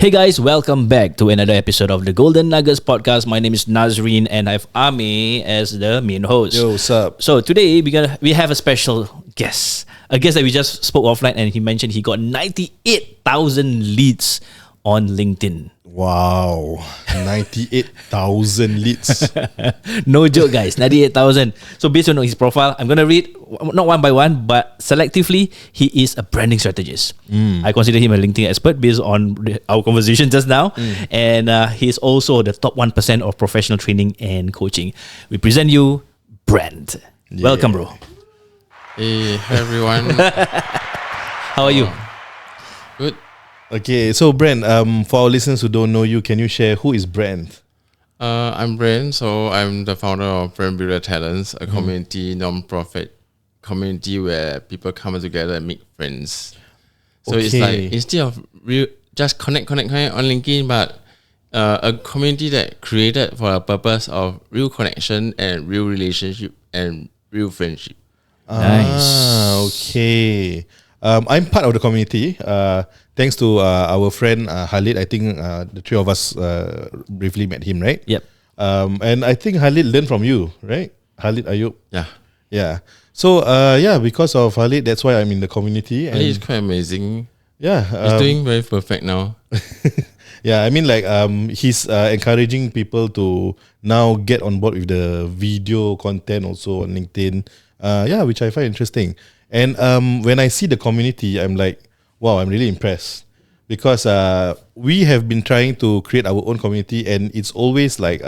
Hey guys, welcome back to another episode of the Golden Nuggets podcast. My name is Nazreen and I have Ame as the main host. Yo, what's up? So today we have a special guest. A guest that we just spoke offline and he mentioned he got 98,000 leads on LinkedIn. Wow, 98,000 leads. No joke, guys. 98,000. So based on his profile, I'm going to read not one by one, but selectively, he is a branding strategist. I consider him a LinkedIn expert based on our conversation just now. And he's also the top 1% of professional training and coaching. We present you Brent. Yeah. Welcome, bro. Hey everyone. How are you? Good. Okay, so Brent, for our listeners who don't know you, can you share who is Brent? I'm Brent, so I'm the founder of Brent Builder Talents, a community, non-profit community where people come together and make friends. So it's like instead of just connect on LinkedIn, but a community that created for a purpose of real connection and real relationship and real friendship. Nice. Okay. I'm part of the community. Thanks to our friend Khalid. I think the three of us briefly met him, right? Yep. And I think Khalid learned from you, right? Khalid Ayub. Yeah. Yeah. So because of Khalid, that's why I'm in the community. And It's quite amazing. yeah, He's doing very perfect now. yeah, I mean he's encouraging people to now get on board with the video content also on LinkedIn. Which I find interesting. And when I see the community, I'm like, wow, I'm really impressed because we have been trying to create our own community, and it's always like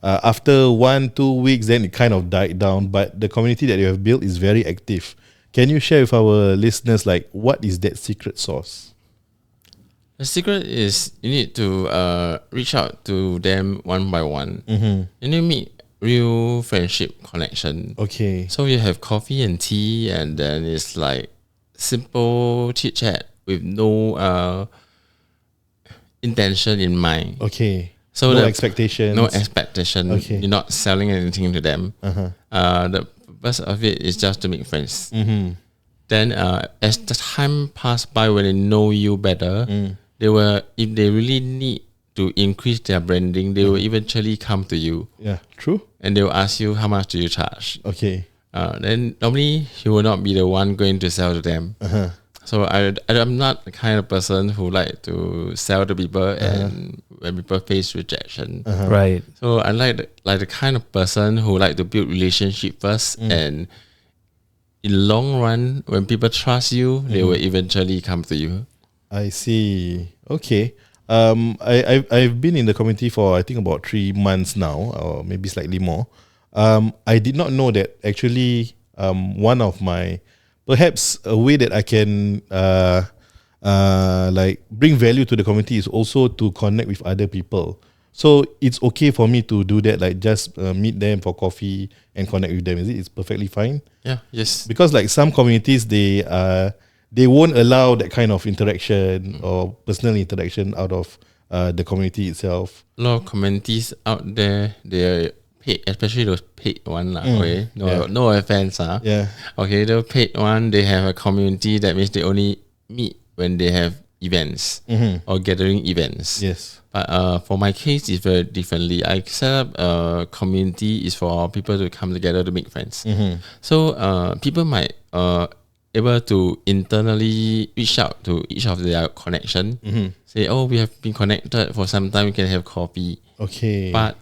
after 1-2 weeks, then it kind of died down. But the community that you have built is very active. Can you share with our listeners like what is that secret sauce? The secret is you need to reach out to them one by one. And you meet real friendship connection. Okay. So you have coffee and tea, and then it's like simple chit chat with no intention in mind. Okay. So no expectations. No expectation. Okay. You're not selling anything to them. The purpose of it is just to make friends. Then as the time pass by, when they know you better, if they really need to increase their branding, they will eventually come to you. Yeah, true. And they will ask you, how much do you charge? Okay. Then normally you will not be the one going to sell to them. So I'm not the kind of person who like to sell to people and when people face rejection. Right. So I like the kind of person who like to build relationship first, and in long run, when people trust you, they will eventually come to you. I see. Okay. I've been in the community for I think about 3 months now, or maybe slightly more. I did not know that actually one of my perhaps a way that I can like bring value to the community is also to connect with other people. So it's okay for me to do that, like just meet them for coffee and connect with them. Is it? It's perfectly fine. Yeah. Yes. Because like some communities, they won't allow that kind of interaction or personal interaction out of the community itself. A lot of communities out there, they are paid, especially those paid one. Okay, no offense. Yeah. Okay, the paid one, they have a community. That means they only meet when they have events or gathering events. Yes. But for my case, it's very differently. I set up a community is for people to come together to make friends. So people might able to internally reach out to each of their connection. Say, oh, we have been connected for some time, we can have coffee. Okay. But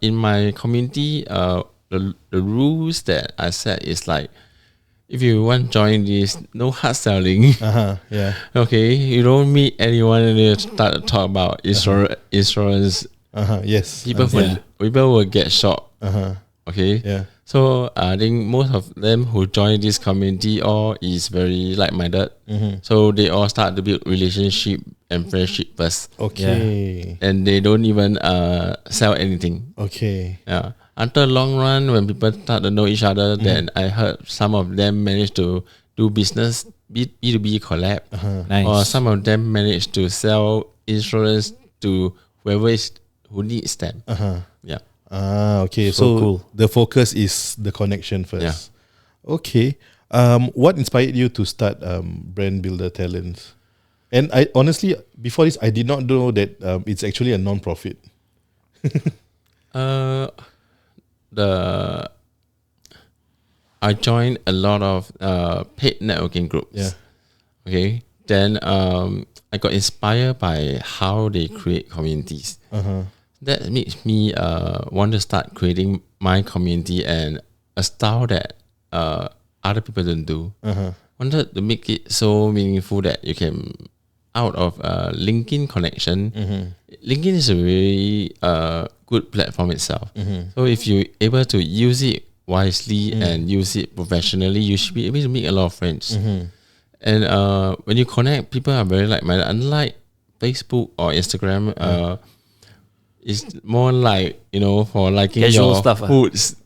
in my community, the rules that I set is like, if you want to join this, no hard selling. Yeah. Okay, you don't meet anyone and you start to talk about insurance. Yes. People will get shocked. Okay. Yeah. So I think most of them who join this community all is very like-minded. So they all start to build relationship and friendship first. Okay. And they don't even sell anything. Okay. Yeah. After a long run, when people start to know each other, then I heard some of them managed to do business, B2B collab. Nice. Or some of them managed to sell insurance to whoever who needs them. Yeah. Okay. So So cool. the focus is the connection first. Yeah. Okay. What inspired you to start Brand Builder Talents? And I honestly, before this, I did not know that it's actually a non-profit. I joined a lot of paid networking groups. Yeah. Okay. Then I got inspired by how they create communities. That makes me want to start creating my community and a style that other people don't do. Wanted to make it so meaningful that you can, out of LinkedIn connection, LinkedIn is a very good platform itself. So if you're able to use it wisely and use it professionally, you should be able to make a lot of friends. And when you connect, people are very like-minded. Unlike Facebook or Instagram, it's more like, you know, for liking Casual your stuff, foods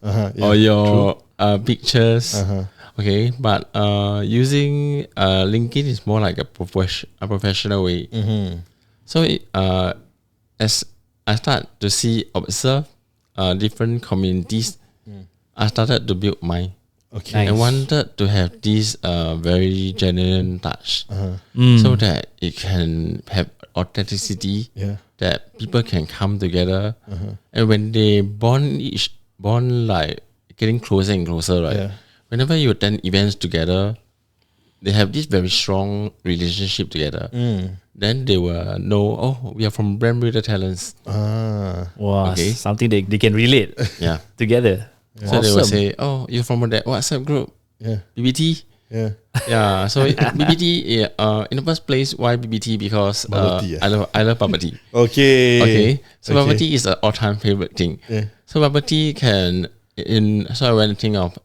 or your pictures. Okay, but using LinkedIn is more like a professional way. So as I start to observe different communities, I started to build mine. Okay. I wanted to have this very genuine touch, so that it can have authenticity. That people can come together, and when they bond like getting closer and closer, right? Whenever you attend events together, they have this very strong relationship together. Then they will know, oh, we are from Brent Builder Talents. Wow, Okay. something they can relate together. So they will say, oh, you're from that WhatsApp group, BBT. Yeah, so BBT, in the first place, why BBT? Because I love bubble tea. Okay. So bubble tea is an all-time favorite thing. So bubble tea so I went to think of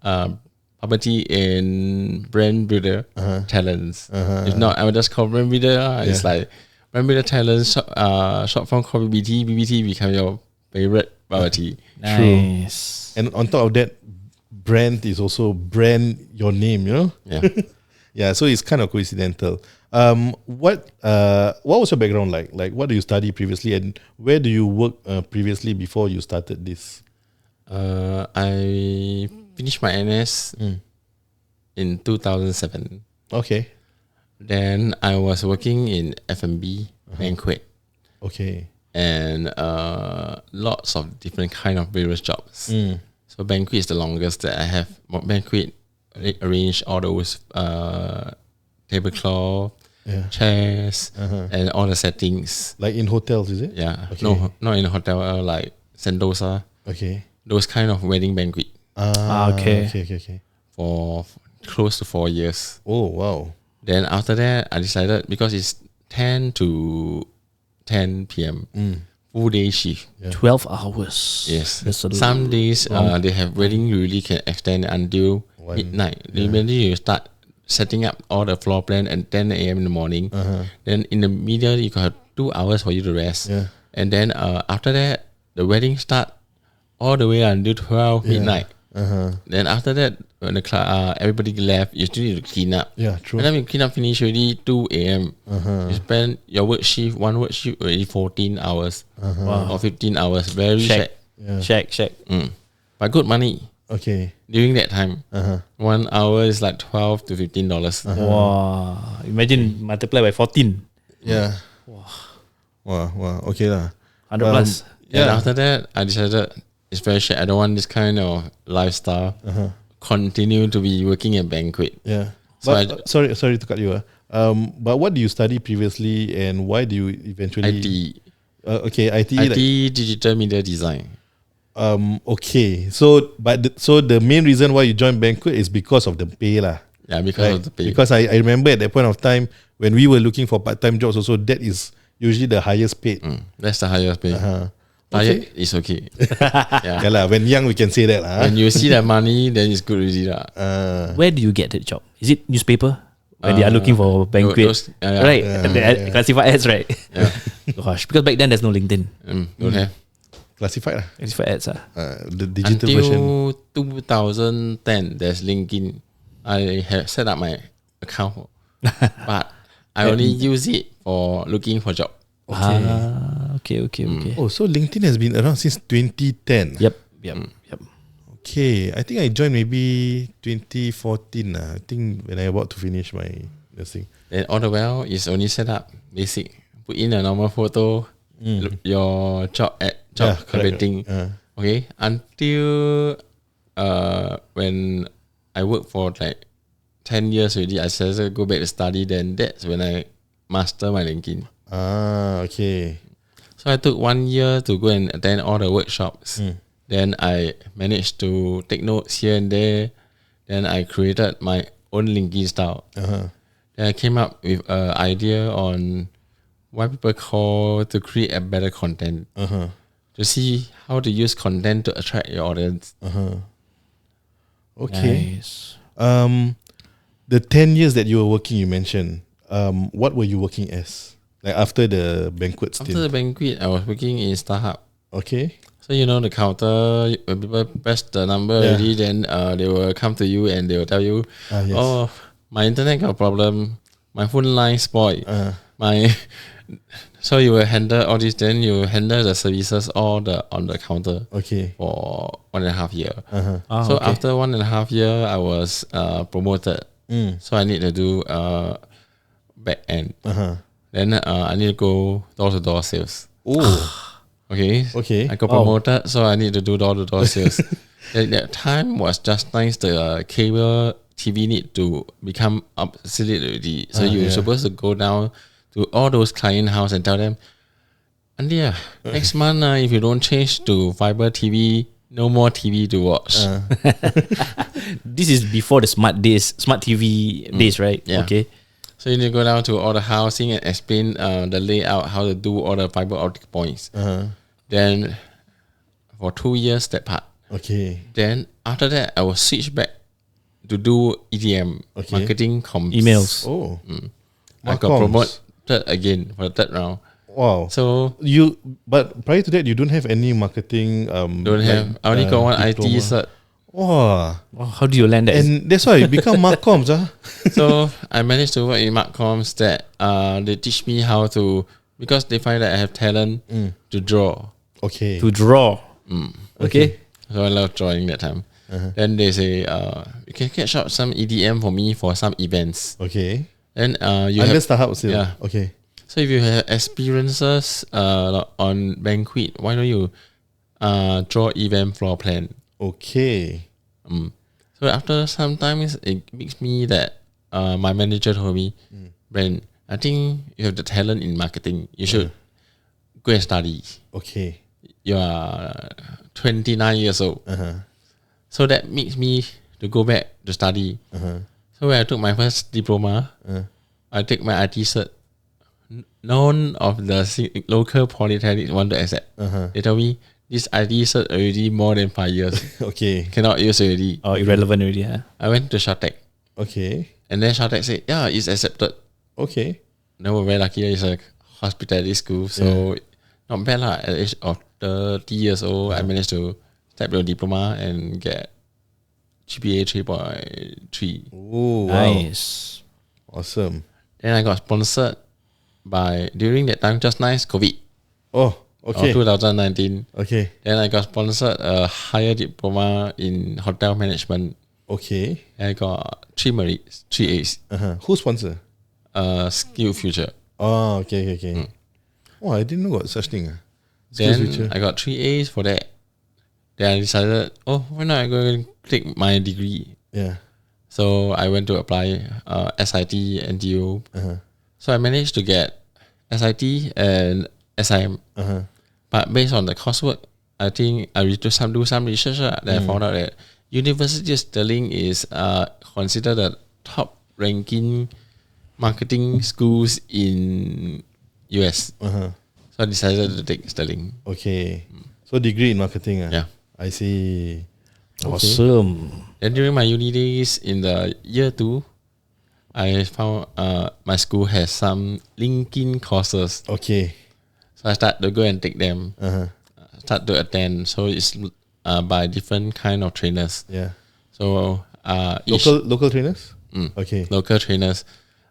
bubble tea in Brent Builder Talents. If not, I would just call Brent Builder. It's like Brent Builder Talents, short form called BBT. BBT become your favorite bubble tea. Nice. And on top of that, Brent is also brand your name, you know? Yeah. So it's kind of coincidental. What was your background like? Like, what do you study previously, and where do you work previously before you started this? I finished my NS in 2007. Okay. Then I was working in F&B banquet. Okay. And lots of different kind of various jobs. So banquet is the longest that I have. Banquet arrange all those tablecloth, chairs, and all the settings. Like in hotels, is it? Yeah. Okay. No, not in a hotel. Like Sentosa. Okay. Those kind of wedding banquet. Okay. For close to 4 years. Oh wow. Then after that, I decided, because it's 10 to 10 p.m. Full day shift. 12 hours. Yes. That's Some days they have wedding, you really can extend until midnight. Then you start setting up all the floor plan at 10 a.m. in the morning. Then in the middle, you got 2 hours for you to rest. And then after that, the wedding start all the way until 12 midnight. Then after that, when the everybody left, you still need to clean up. Yeah, true. And then you clean up finish already 2 a.m. You spend your one work shift already 14 hours or 15 hours. Very Check. shag. Check. But good money. Okay. During that time, 1 hour is like $12 to $15. Wow. Imagine multiply by 14. Yeah. Wow. Okay lah. 100 plus. And after that, I decided it's very shag. I don't want this kind of lifestyle. Continue to be working at banquet. Yeah. So But sorry to cut you. But what do you study previously, and why do you eventually IT. Okay, IT. IT digital media design. Okay. So the main reason why you joined banquet is because of the pay lah. Yeah, because of the pay. Because I remember at that point of time when we were looking for part-time jobs also, that is usually the highest paid. That's the highest pay. Okay. It's okay. Yeah lah. When young, we can say that lah. When you see that money, then it's good already lah. Where do you get the job? Is it newspaper? When they are looking for banquet, right? The classified ads, right? Yeah. Gosh, because back then there's no LinkedIn. Don't have. Classified lah. Classified ads, The digital version. Until 2010, there's LinkedIn. I have set up my account, but I only use it for looking for job. Okay. Oh, so LinkedIn has been around since 2010. Yep. Okay, I think I joined maybe 2014. I think when I about to finish my nursing. Then all the while is only set up basic. Put in a normal photo, your job everything. Okay, until when I worked for like 10 years already, I said go back to study. Then that's when I master my LinkedIn. Okay. So I took 1 year to go and attend all the workshops. Then I managed to take notes here and there. Then I created my own LinkedIn style. Then I came up with an idea on what people call to create a better content. To see how to use content to attract your audience. Okay. Nice. The 10 years that you were working, you mentioned, what were you working as? Like after the banquet stint? After the banquet, I was working in StarHub. Okay. So you know the counter, when people press the number already, then they will come to you and they will tell you, Yes. oh, my internet got a problem, my phone line spoiled, so you will handle all this. Then you will handle the services all on the counter. Okay. For 1.5 years. okay. So after 1.5 years, I was promoted. So I need to do back end. Then I need to go door to door sales. Okay. I got promoted, so I need to do door to door sales. At that time was just nice. The cable TV need to become obsolete already. So you're supposed to go down to all those client house and tell them, Andy, next month if you don't change to fiber TV, no more TV to watch. This is before the smart TV days, right? Yeah. Okay. So you need to go down to all the housing and explain the layout, how to do all the fiber optic points. Then for 2 years that part. Okay. Then after that, I will switch back to do EDM, marketing comms. Emails. I got promoted again for the third round. Wow. So but prior to that, you don't have any marketing. Don't have. I only got one diploma. IT cert. Wow. How do you land that? And that's why you become Marcoms. So I managed to work in Marcoms that they teach me how to, because they find that I have talent to draw. Okay. To draw. Okay. So I love drawing that time. Then they say, you can catch up some EDM for me for some events. Okay. Then you Under have StarHub still. Yeah. Okay. So if you have experiences on banquet, why don't you draw event floor plan? Okay. So after some time, it makes me that my manager told me, Brent, I think you have the talent in marketing. You should go and study. Okay. You are 29 years old. So that makes me to go back to study. So when I took my first diploma, I take my IT cert. None of the local polytechnics want to accept. They tell me, this IT cert already more than 5 years. Okay. Cannot use already. Oh, irrelevant already, huh? I went to Shartech. Okay. And then Shartech said, yeah, it's accepted. Okay. Then we're very lucky. It's a hospitality school. So not bad lah. At the age of 30 years old, I managed to step your diploma and get GPA 3.3. Oh, wow. Nice. Awesome. Then I got sponsored by, during that time, just nice COVID. Oh, okay. 2019. Okay. Then I got sponsored a higher diploma in hotel management. Okay. And I got 3 A's. Who sponsor? Skill Future. Oh, okay. Oh, I didn't know got such thing. Then I got 3 A's for that. Then I decided, why not I go and take my degree? Yeah. So I went to apply SIT, NTU. So I managed to get SIT and SIM. But based on the coursework, I think I do some research. Then I found out that University of Sterling is considered the top ranking marketing schools in US. So I decided to take Sterling. Okay. So degree in marketing. Yeah. I see. Awesome. Then during my uni days in the year 2, I found my school has some LinkedIn courses. Okay. So I started to go and take them. Start to attend. So it's by different kind of trainers. Yeah. So Local trainers? Okay. local trainers.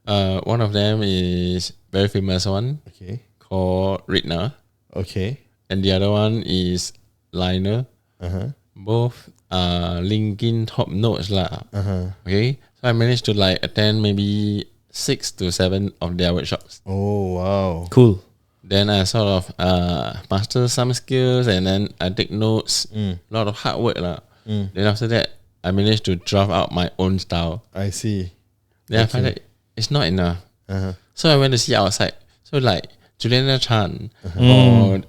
One of them is very famous one Okay. called Ritner, Okay. and the other one is Liner. Both LinkedIn top notes lah. Okay, so I managed to attend maybe 6 to 7 of their workshops. Oh wow. Cool. Then I sort of master some skills, and then I take notes. A lot of hard work lah. Then after that, I managed to draft out my own style. I see. Then I find that it's not enough. So I went to see outside. So like Juliana Chan or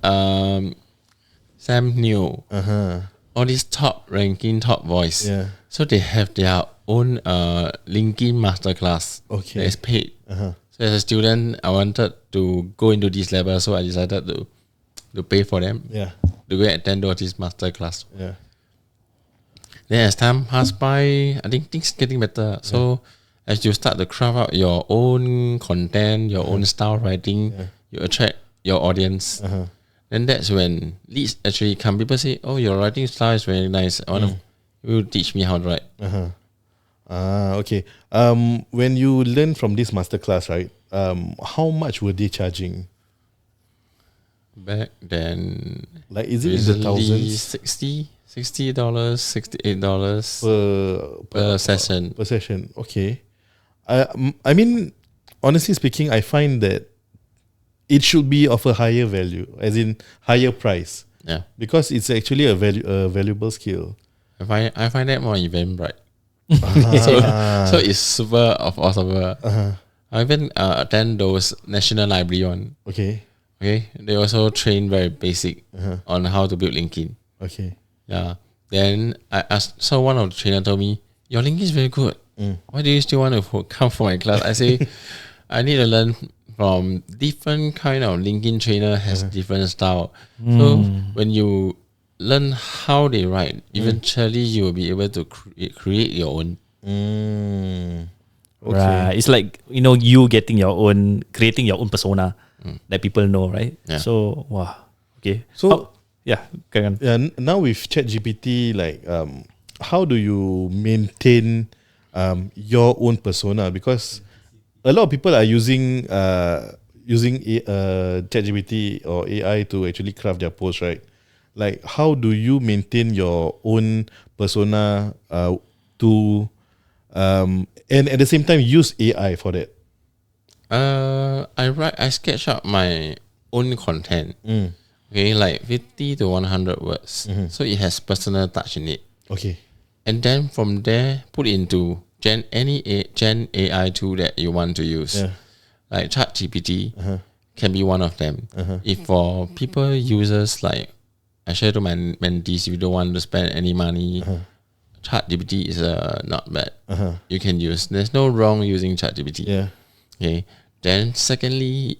Sam Neill, all these top ranking top voice. Yeah. So they have their own LinkedIn masterclass. Okay. That is paid. So as a student, I wanted to go into this level, so I decided to pay for them. Yeah. To go and attend this masterclass. Yeah. Then as time passed by, I think things getting better. So as you start to craft out your own content, your own style writing, you attract your audience. Then that's when leads actually come. People say, "Oh, your writing style is very nice. I want you teach me how to write." Okay. When you learn from this masterclass, right? How much were they charging? Back then, Like, is it in the thousands $60, $68 per session. Per session. Okay. I mean, honestly speaking, I find that it should be of a higher value, as in higher price, Yeah, because it's actually a valuable skill. I find that more Eventbrite. So it's super of awesome. I even attend those National Library one. Okay. Okay, they also train very basic on how to build LinkedIn. Okay. Yeah. Then I asked, so one of the trainer told me, "Your LinkedIn is very good. Why do you still want to come for my class?" I say, I need to learn from different kind of LinkedIn trainer has different style. So when you learn how they write, eventually you will be able to create your own. Okay. Right. It's like, you getting your own, creating your own persona that people know, right? Yeah. So, wow. Okay. So, carry on. yeah, now with ChatGPT, like, how do you maintain your own persona? Because a lot of people are using ChatGPT or AI to actually craft their posts, right? Like, how do you maintain your own persona and at the same time use AI for that? I sketch out my own content. Okay, like 50 to 100 words. So it has personal touch in it. Okay. And then from there, put into Gen AI tool that you want to use. Yeah. Like ChatGPT can be one of them. If for people users, like I share to my mentees, if you don't want to spend any money, ChatGPT is not bad. You can use. There's no wrong using ChatGPT. Yeah. Okay. Then secondly,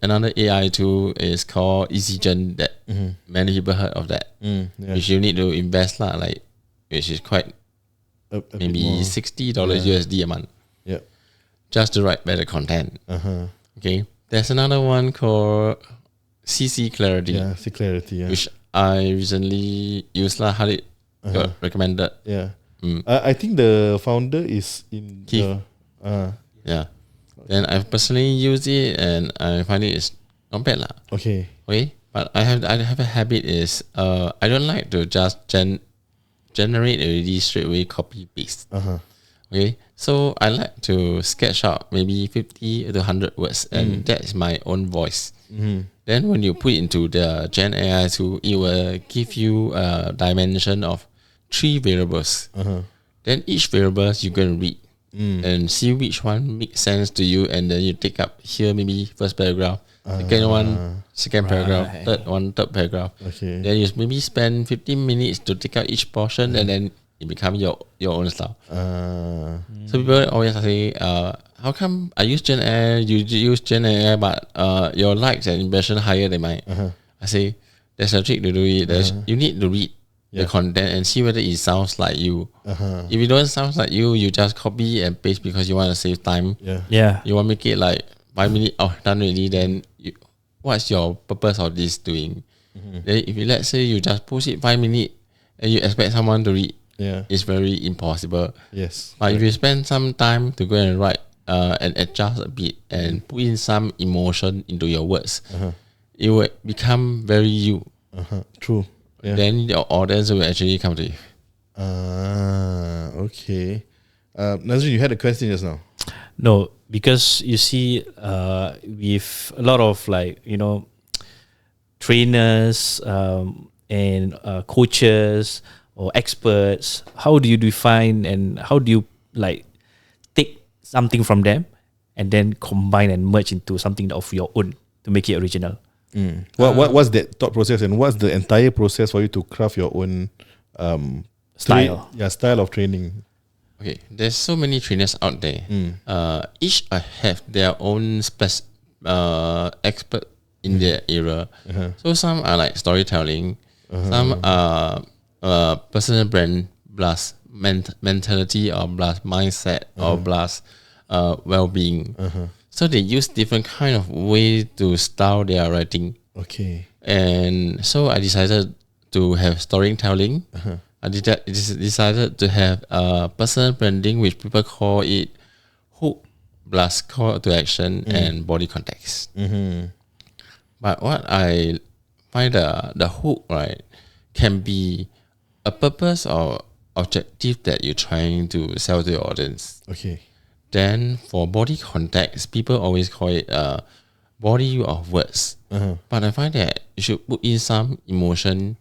another AI tool is called EasyGen that many people heard of that. Yeah. Which you need to invest lah, like which is quite A bit maybe more. $60 USD a month. Yeah. Just to write better content. Okay. There's another one called CC Clarity. Yeah. See clarity. Yeah. Which I recently used lah, had it got recommended. Yeah. I think the founder is in Keith. the. Yeah. Then I've personally used it and I find it is not bad lah. Okay. Okay. But I have a habit is I don't like to just generate already straight away copy paste. Okay. So I like to sketch out maybe 50 to 100 words and that is my own voice. Then when you put it into the Gen AI tool, it will give you a dimension of 3 variables. Then each variable you're going to read and see which one makes sense to you, and then you take up here maybe first paragraph, second one, second paragraph, third one, third paragraph. Okay. Then you maybe spend 15 minutes to take out each portion, and then it becomes your own style. So people always say, how come I use Gen AI, you use Gen AI, but your likes and impression higher than mine? I say, there's a trick to do it. You need to read the content and see whether it sounds like you. If it don't sound like you just copy and paste because you want to save time. Yeah. You want to make it like 5 minutes, done already, then what's your purpose of this doing? Then if let's say you just post it 5 minutes and you expect someone to read, it's very impossible. Yes. But if you spend some time to go and write and adjust a bit and put in some emotion into your words, it will become very you. True. Yeah. Then your audience will actually come to you. Okay. Nazrin, you had a question just now. No, because you see, with a lot of like, trainers and coaches or experts, how do you define and how do you like take something from them and then combine and merge into something of your own to make it original? What's that thought process, and what's the entire process for you to craft your own Style. style of training? Okay, there's so many trainers out there. Each have their own expert in their area. So some are like storytelling, some are personal brand plus mentality or plus mindset or plus well-being. So they use different kind of way to style their writing. Okay. And so I decided to have storytelling. I decided to have personal branding, which people call it hook plus call to action and body context. But what I find the hook, right, can be a purpose or objective that you're trying to sell to your audience. Okay. Then for body context, people always call it body of words. But I find that you should put in some emotion.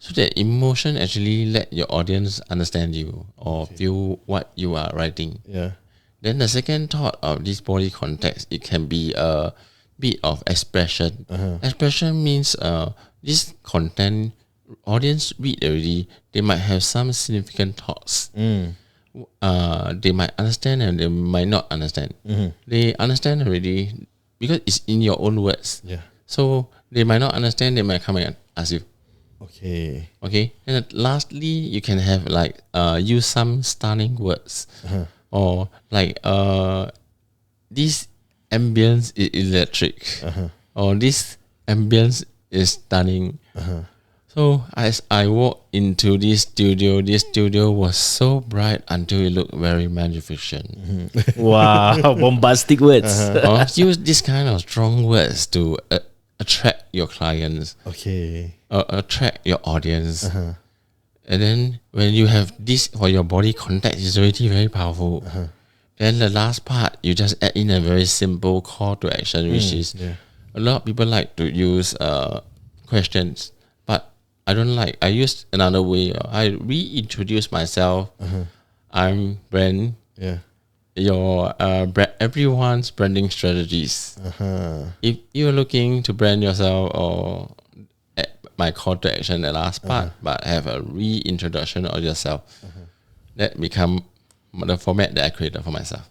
So that emotion actually let your audience understand you or feel what you are writing. Then the second thought of this body context, it can be a bit of expression. Expression means this content audience read already, they might have some significant thoughts. They might understand and they might not understand. They understand already because it's in your own words. So they might not understand, they might come and ask you. Okay. And lastly, you can have like use some stunning words or like this ambience is electric or this ambience is stunning. So as I walked into this studio was so bright until it looked very magnificent. Wow, bombastic words. Use this kind of strong words to attract your clients. Attract your audience. And then when you have this for your body context, it's already very powerful. Then the last part, you just add in a very simple call to action, which is a lot of people like to use questions, but I don't like. I use another way. I reintroduce myself. I'm Brent. Your everyone's branding strategies. If you're looking to brand yourself, or my call to action, the last part, but have a reintroduction of yourself, that become the format that I created for myself.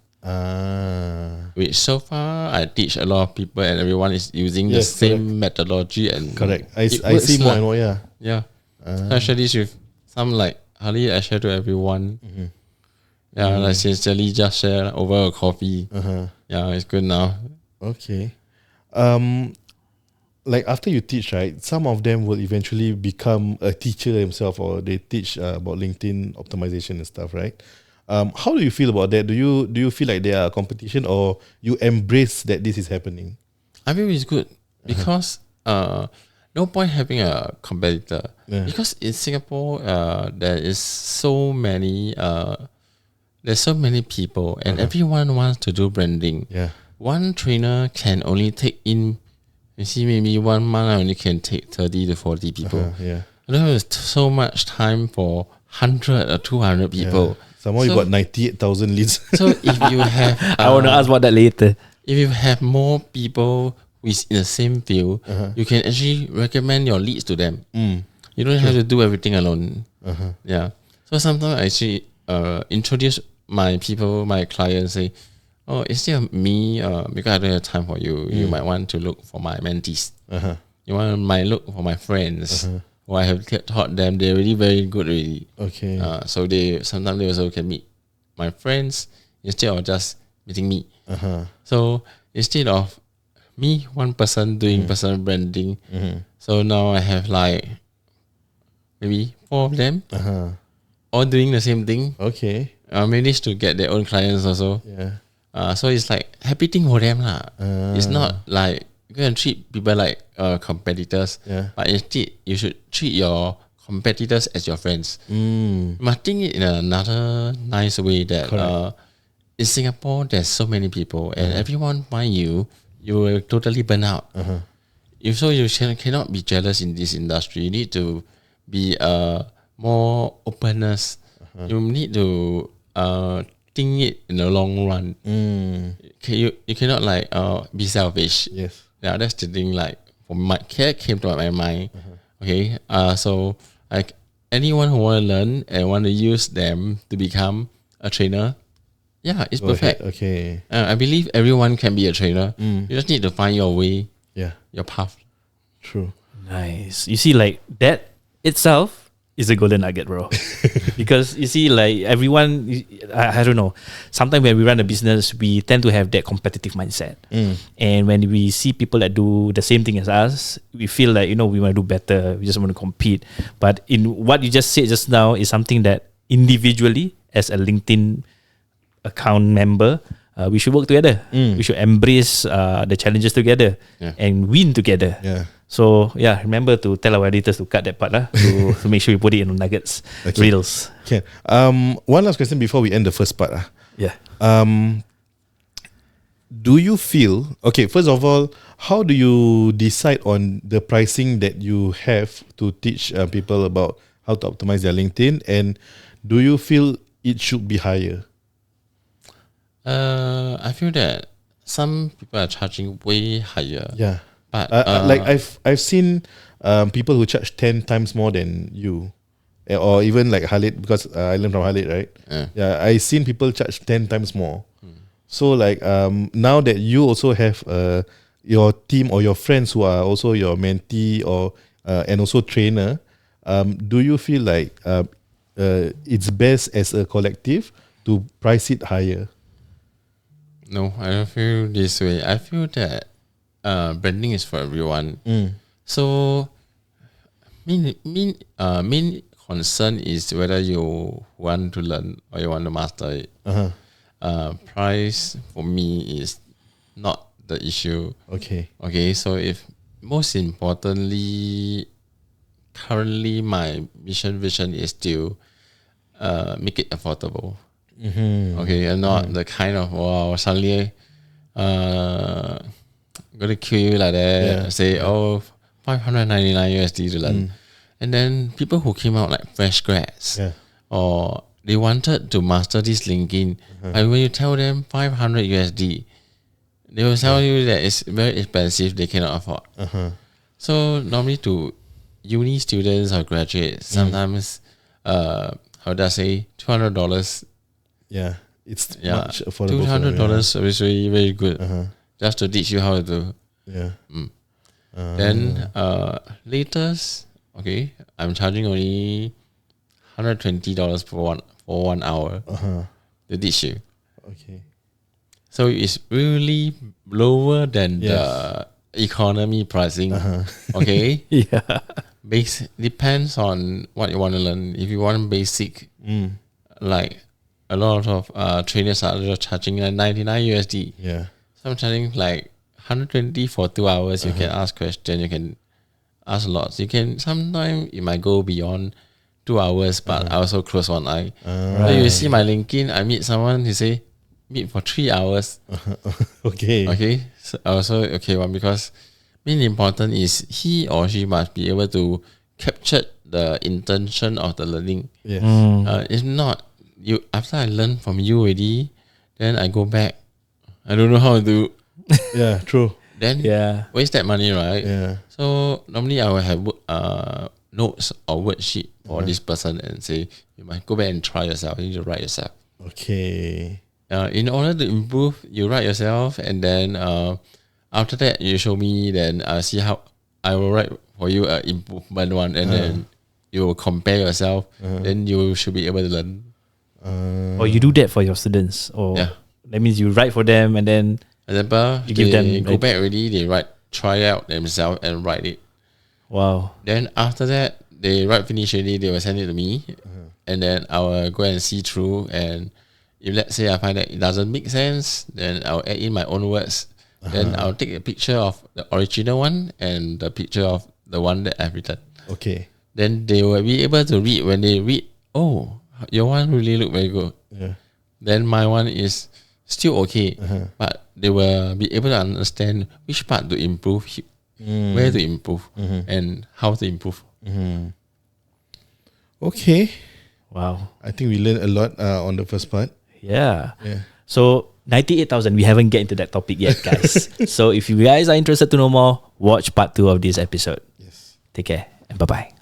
Which so far I teach a lot of people and everyone is using the same methodology and correct. I see more and more. I share this with some like hardly I share to everyone. Like sincerely just share over a coffee. It's good now. Okay. Like after you teach, right, some of them will eventually become a teacher themselves, or they teach about LinkedIn optimization and stuff, right? How do you feel about that? Do you feel like they are a competition, or you embrace that this is happening? I feel it's good because no point having a competitor because in Singapore there is so many there's so many people and everyone wants to do branding. One trainer can only take in, you see, maybe 1 month I only can take 30 to 40 people. I don't have so much time for 100 or 200 people. Somehow you got 98,000 leads. So if you have I want to ask about that later. If you have more people with in the same field, you can actually recommend your leads to them. You don't have to do everything alone. So sometimes I actually introduce my people, my clients, say, oh, instead of me, because I don't have time for you, you might want to look for my mentees. You might look for my friends. Or I have taught them, they're really very good already. So they sometimes they also can meet my friends instead of just meeting me. So instead of me, one person doing personal branding, so now I have like maybe 4 of them all doing the same thing. Managed to get their own clients also. So it's like happy thing for them lah. It's not like you can treat people like competitors, but instead you should treat your competitors as your friends. You must think it in another nice way that in Singapore, there's so many people, and everyone find you, you will totally burn out. So you cannot be jealous in this industry. You need to be more openness. You need to think it in the long run. You cannot like be selfish. Yes. Yeah, that's the thing. Like for my cat came to my mind. Okay. So like anyone who want to learn and want to use them to become a trainer, yeah, it's perfect. Okay. I believe everyone can be a trainer. You just need to find your way. Yeah. Your path. True. Nice. You see, like that itself is a golden nugget, bro. Because you see, like everyone, I don't know. Sometimes when we run a business, we tend to have that competitive mindset. And when we see people that do the same thing as us, we feel like, we want to do better. We just want to compete. But in what you just said just now is something that individually, as a LinkedIn account member, we should work together. We should embrace the challenges together and win together. Yeah. So remember to tell our editors to cut that part to make sure we put it in nuggets, reels. Okay. One last question before we end the first part. Yeah. Do you feel, okay, first of all, how do you decide on the pricing that you have to teach people about how to optimize their LinkedIn, and do you feel it should be higher? I feel that some people are charging way higher. Yeah. But like I've seen people who charge 10 times more than you, or even like Khalid, because I learned from Khalid, right? Yeah, I seen people charge 10 times more. So like now that you also have your team or your friends who are also your mentee or and also trainer, do you feel like it's best as a collective to price it higher? No, I don't feel this way. I feel that branding is for everyone. So main concern is whether you want to learn or you want to master it. Price for me is not the issue. Okay, so if most importantly, currently my vision is still make it affordable. Okay, and not the kind of suddenly gonna kill you like that. Say $599 USD to learn, and then people who came out like fresh grads, or they wanted to master this LinkedIn, but when you tell them 500 USD, they will tell you that it's very expensive. They cannot afford. So normally to uni students or graduates, sometimes how do I say $200. Yeah, it's much affordable. $200 is really very good, just to teach you how to do. Then latest, okay, I'm charging only $120 for 1 hour to teach you. Okay, so it's really lower than the economy pricing. Okay, depends on what you want to learn. If you want basic, like a lot of trainers are just charging like 99 USD. So I'm charging like 120 for 2 hours. You can ask questions, you can ask lots. You can sometimes it might go beyond 2 hours, but I also close one eye. So you see my LinkedIn, I meet someone, he say meet for 3 hours. Okay. So also one, because main important is he or she must be able to capture the intention of the learning. If not, you after I learn from you already, then I go back, I don't know how to do. True. Then waste that money, right? So normally I will have notes or worksheet for this person and say you might go back and try yourself. You need to write yourself. Okay. In order to improve, you write yourself, and then after that you show me. Then see how I will write for you an improvement one, and then you will compare yourself. Then you should be able to learn. Or you do that for your students, or that means you write for them, and then example, you give them go back already. They try out themselves and write it. Wow. Then after that, they write finish already. They will send it to me, and then I will go and see through. And if let's say I find that it doesn't make sense, then I'll add in my own words. Then I'll take a picture of the original one and the picture of the one that I've written. Okay. Then they will be able to read. When they read, oh, your one really look very good. Then my one is still okay, but they will be able to understand which part to improve, where to improve, and how to improve. Okay. Wow. I think we learned a lot on the first part. Yeah. Yeah. So 98,000, we haven't get into that topic yet, guys. So if you guys are interested to know more, watch part 2 of this episode. Yes. Take care and bye-bye.